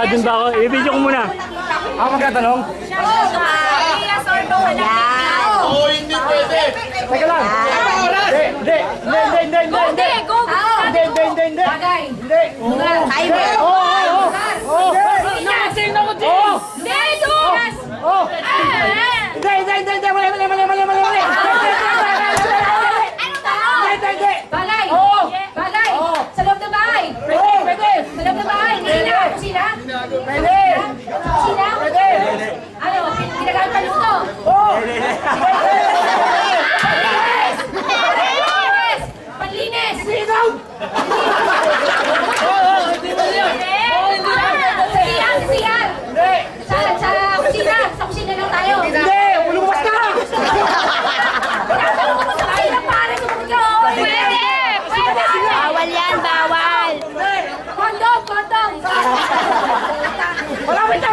dun ba ako? I-video ko muna. Ako magtatanong? Yes or no? Oo, hindi pwede. Teka lang. Hindi. Hindi, go! Hindi. Bagay. Hindi. Timer. Oo. Sino ko din? Hindi, go! Hindi. Mali. Ano ba? Hindi. Bagay. Oo. Bagay. Sa loob ng bahay. Pwede. Sa loob ng bahay. Kusina? Pwede. Kusina? Pwede. Ano? Ginagamit pa luto? Oo. Panlinis! Panlinis! Sinaw. Sisihan! Hindi. Sa kusina! Sa kusina lang tayo! Hindi. Lumabas ka. Tinatanong ko sa kusina pare! Sumunod ka! Pwede! Pwede! Bawal yan, bawal. Kondom! Kondom! Malapit na.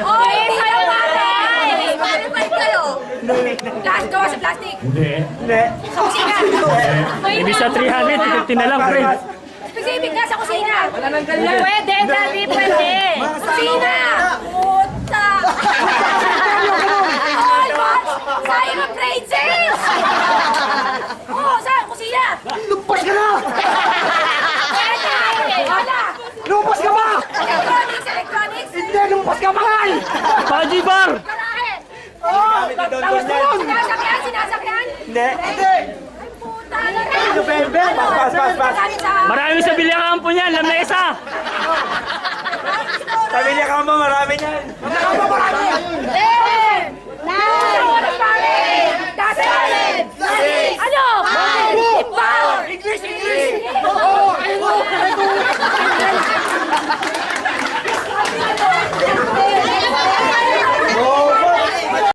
Oy! Sa'yo pare! Qualified kayo! Gawa sa plastic! Hindi. Sa kusina! Ibig sa 300, 50 na lang, pre. Specific ka sa kusina! Pwede, daddy, pwede. Kusina! Puta! All what? Sayang ang praises! Oo, saan? Kusina! Lumabas ka na. Pwede! Wala! Lumabas ka ba? Electronics! Hindi. Lumabas ka mahal. Paji bar! Garahe! Tapos na yun. Sinasakyan? Hindi. Ay, puta! November. Pas. Marami sa bilyang po niyan, lamesa! Pamilya ka mo, marami niyan. Eh!